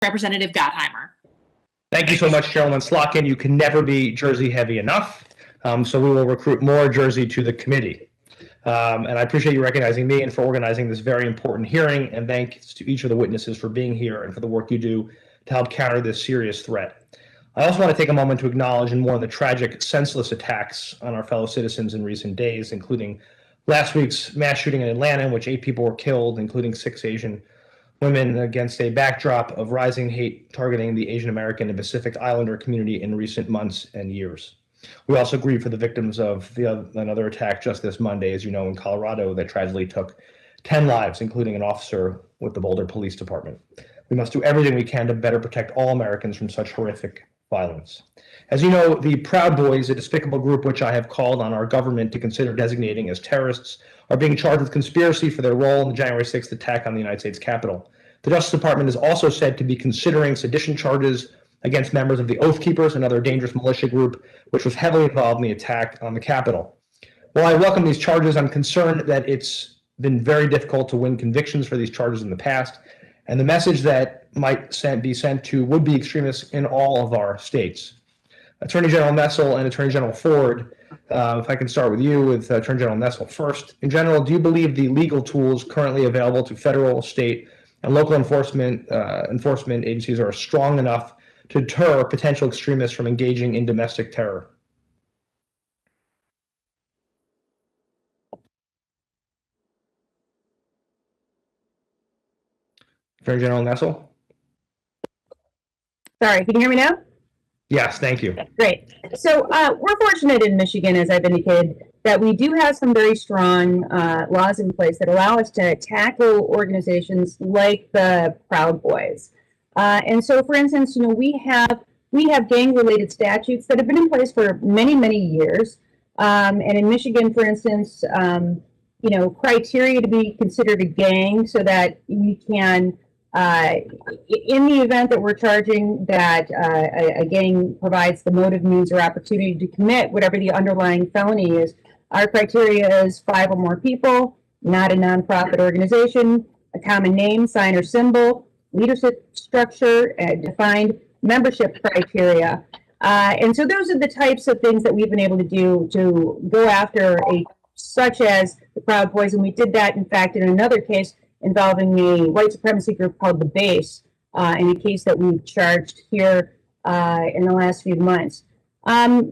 Representative Gottheimer. Thank you so much, Chairwoman Slotkin. You can never be Jersey heavy enough. So we will recruit more Jersey to the committee. And I appreciate you recognizing me and for organizing this very important hearing. And thanks to each of the witnesses for being here and for the work you do to help counter this serious threat. I also want to take a moment to acknowledge and mourn the tragic, senseless attacks on our fellow citizens in recent days, including last week's mass shooting in Atlanta, in which 8 people were killed, including 6 Asian women, against a backdrop of rising hate targeting the Asian American and Pacific Islander community in recent months and years. We also grieve for the victims of another attack just this Monday, as you know, in Colorado, that tragically took 10 lives, including an officer with the Boulder Police Department. We must do everything we can to better protect all Americans from such horrific violence. As you know, the Proud Boys, a despicable group which I have called on our government to consider designating as terrorists, are being charged with conspiracy for their role in the January 6th attack on the United States Capitol. The Justice Department is also said to be considering sedition charges against members of the Oath Keepers, another dangerous militia group, which was heavily involved in the attack on the Capitol. While I welcome these charges, I'm concerned that it's been very difficult to win convictions for these charges in the past, and the message that might be sent to would-be extremists in all of our states. Attorney General Nessel and Attorney General Ford, if I can start with you, with Attorney General Nessel first. In general, do you believe the legal tools currently available to federal, state, and local enforcement agencies are strong enough to deter potential extremists from engaging in domestic terror? Attorney General Nessel? Sorry, can you hear me now? Yes, thank you. Great. So we're fortunate in Michigan, as I've indicated, that we do have some very strong laws in place that allow us to tackle organizations like the Proud Boys. And so, for instance, you know, we have gang-related statutes that have been in place for many, many years. And in Michigan, for instance, you know, criteria to be considered a gang so that you can, in the event that we're charging that a gang provides the motive, means, or opportunity to commit whatever the underlying felony is, our criteria is 5 or more people, not a nonprofit organization, a common name, sign, or symbol, leadership structure, defined membership criteria. And so those are the types of things that we've been able to do to go after such as the Proud Boys. And we did that, in fact, in another case involving a white supremacy group called the Base, in a case that we've charged here in the last few months.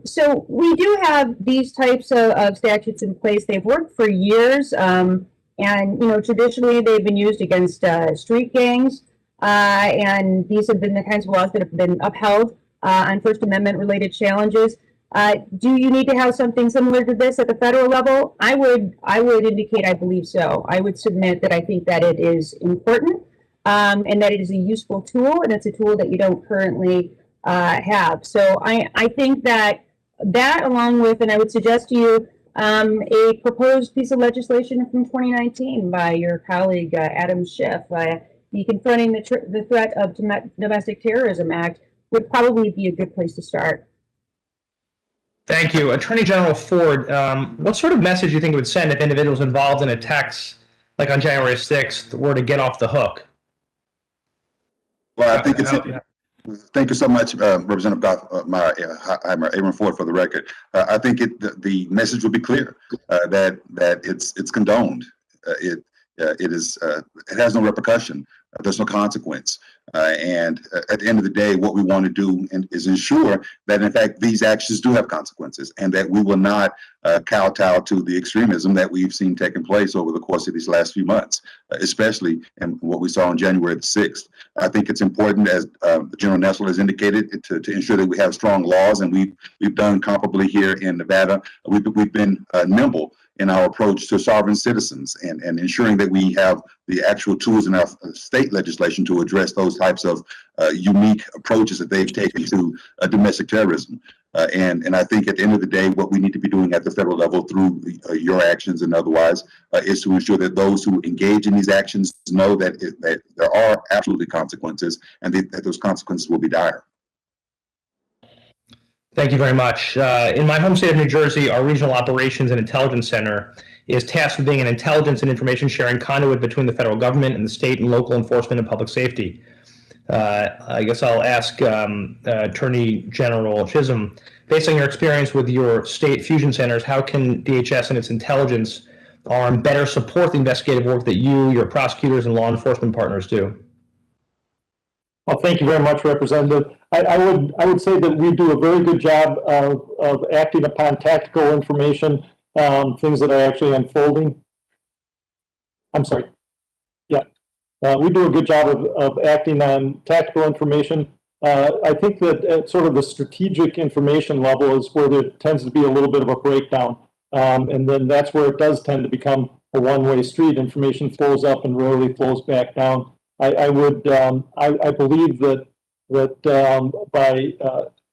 So we do have these types of statutes in place. They've worked for years, and you know, traditionally they've been used against street gangs, and these have been the kinds of laws that have been upheld on First Amendment related challenges. Do you need to have something similar to this at the federal level? I would indicate I believe so. I would submit that I think that it is important, and that it is a useful tool, and it's a tool that you don't currently have. So I think that along with, and I would suggest to you, a proposed piece of legislation from 2019 by your colleague Adam Schiff, the Confronting the Threat of Domestic Terrorism Act, would probably be a good place to start. Thank you. Attorney General Ford, what sort of message do you think it would send if individuals involved in attacks like on January 6th were to get off the hook? Well, I think it's... Thank you so much, Representative Gottheimer, Aaron Ford, for the record. I think the message would be clear that it's condoned. It has no repercussion. There's no consequence. And at the end of the day, what we want to do is ensure that, in fact, these actions do have consequences, and that we will not kowtow to the extremism that we've seen taking place over the course of these last few months, especially in what we saw on January the 6th. I think it's important, as General Nessel has indicated, to ensure that we have strong laws, and we've done comparably here in Nevada. We've been nimble in our approach to sovereign citizens and ensuring that we have the actual tools in our state legislation to address those types of unique approaches that they've taken to domestic terrorism. And I think at the end of the day, what we need to be doing at the federal level through your actions and otherwise is to ensure that those who engage in these actions know that there are absolutely consequences, and that those consequences will be dire. Thank you very much. In my home state of New Jersey, our Regional Operations and Intelligence Center is tasked with being an intelligence and information sharing conduit between the federal government and the state and local enforcement and public safety. I guess I'll ask Attorney General Chisholm, based on your experience with your state fusion centers, how can DHS and its intelligence arm better support the investigative work that you, your prosecutors, and law enforcement partners do? Well, thank you very much, Representative. I would say that we do a very good job of acting upon tactical information, things that are actually unfolding. I'm sorry. Yeah, we do a good job of acting on tactical information. I think that at sort of the strategic information level is where there tends to be a little bit of a breakdown. And then that's where it does tend to become a one-way street. Information flows up and rarely flows back down. I believe that by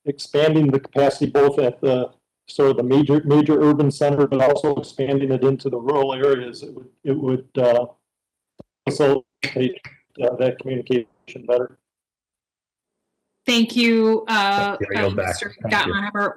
expanding the capacity both at the sort of the major urban center, but also expanding it into the rural areas, it would facilitate that communication better. Thank you, Thank you. I yield back. Mr. Thank you. Gottheimer.